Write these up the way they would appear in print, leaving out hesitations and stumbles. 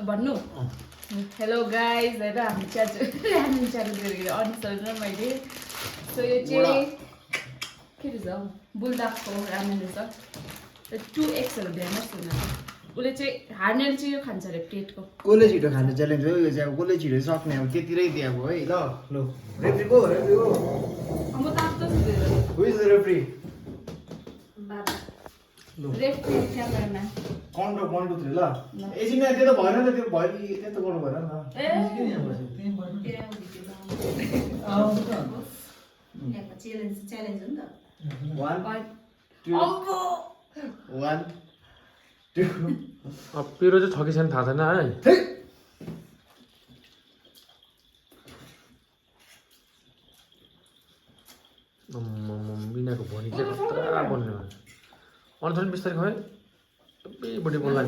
भन्नु hello guys होइन हामी चाहिँ आज रामेन चालु गरेको अनुसार र मैले सो यो चाहिँ के रहेछ बुल्डाकको रामेन रहेछ 2X ध्यान उसले चाहिँ हार्नेले चाहिँ यो खान्छ अरे प्लेटको कसले छिटो खाने च्यालेन्ज हो यो चाहिँ अब कसले छिटो सक्ने अब त्यतिरै दिएको है ल ल रेफ्री को म त आफ्नो त who is the referee referee cameraman count 1 2 3 ल एकछिन त्यो त भएन त त्यो भयो कि त्यो त गर्नु भएन नि त च्यालेन्ज हो नि त 1 2 अब पिरो चाहिँ छ कि छैन थाहा छैन है बिनाको भनी चाहिँ खतरा बन्ने अनुसार बिस्तारै खुवाए सबै बढी बोल्ला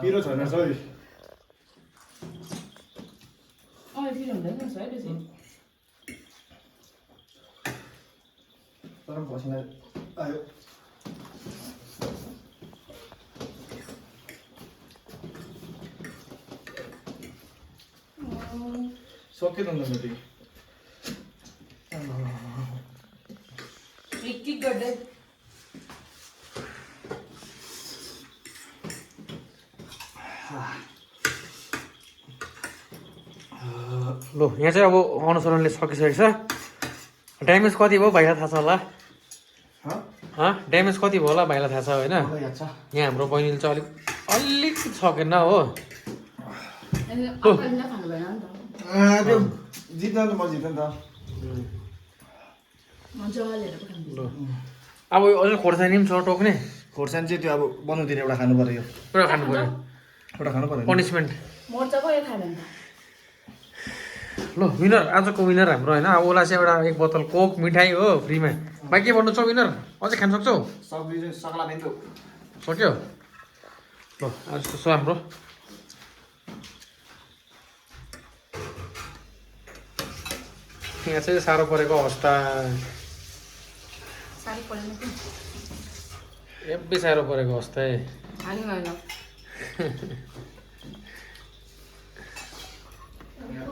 पिरो छैन सरी पिरो हुँदैन रहेछ है त्यो चाहिँ तर पसिना आयो सक्यो त अन्त टिक गर्दै ल यहाँ चाहिँ अब अनुसरणले सकिसकेको छ ड्यामेज कति भयो भाइलाई थाहा छ होला ड्यामेज कति भयो होला भाइलाई थाहा छ होइन यहाँ हाम्रो बहिनीले चाहिँ अलिक सकेन हो त्यो जित्न त म जित्न त ल अब अलिक खोर्सानी पनि छ टोक्ने खोर्सानी चाहिँ त्यो अब बनाउँदिन एउटा खानु पर्यो पुरा खानु पर्यो एउटा खानु पर्यो पनिसमेन्ट मर्चाको यो खाँदैन ल विनर आजको विनर हाम्रो होइन अब उसलाई चाहिँ एउटा एक बोतल कोक मिठाई हो फ्रीमा भाइ के भन्नु छ विनर अझै खान सक्छौ सब्जी चाहिँ सक्ला नि त सक्यो ल आज छ हाम्रो यहाँ चाहिँ साह्रो परेको अवस्था हेब्बी साह्रो परेको अवस्था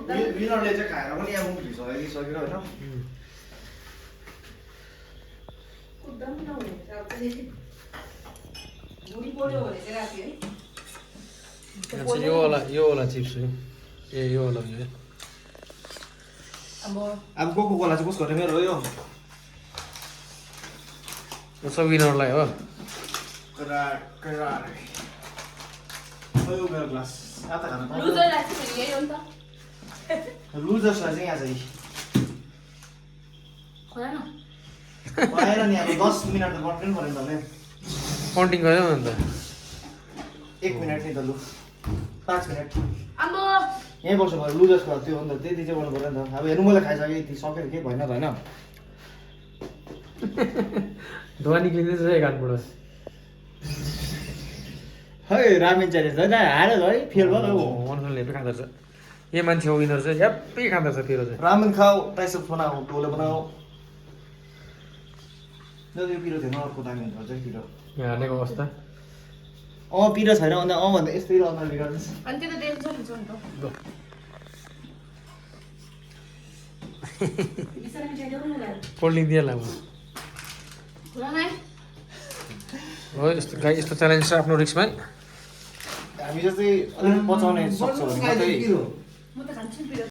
विनरले चाहिँ खाएर पनि अब सकेर होइन यो वाला चिप्स हो ए यो वाला हो अब को कोला चाहिँ कसको मेरो हो यो सब विनरलाई हो मेरो ग्लास आता खाना लुजर लाग्छ नि यही हो नि त लुजर्सलाई चाहिँ यहाँ चाहिँ खोला न भएन नि अब 10 मिनट त बट्नै पऱ्यो नि त काउन्टिङ गऱ्यो नि त 1 मिनट नि त लु 5 मिनट आम्बो यहीँ बस्नु भयो लुजर्सको त्यो हो नि त त्यति चाहिँ गर्नु पऱ्यो नि त अब हेर्नु मैले खाइसकेँ यति सकेर केही भएन त होइन धुवा निक्लिँदैछ है कानबाट है रामेन च्यालेन्ज होइन हाल्यो है फेल भयो हौ अनुसारले हेप्पी खाँदो रहेछ यो मान्छे हो विनर चाहिँ हेप्पी खाँदो रहेछ पिरो चाहिँ रामेन खाऊ ट्राइसेप्स बनाऊ डोलो बनाऊ यो पिरो थिएन अर्को दामी हुन्छ चाहिँ पिरो यहाँ हालेको अवस्था पिरो छैन अन्त भन्दा यस्तै अनुहार बिगार्नुहोस् अनि त्यो त डेन्जर हुन्छ नि त बिस्तारै मिठाई ल्याउनु होला कोल्ड ड्रिङ्क दिइहाल्ला अब खोला नै हो यस्तो गाई यस्तो च्यालेन्ज छ आफ्नो रिक्समा हामी जस्तै अलिक पचाउने सक्छौँ भने मात्रै म त खान्छु नि पिरो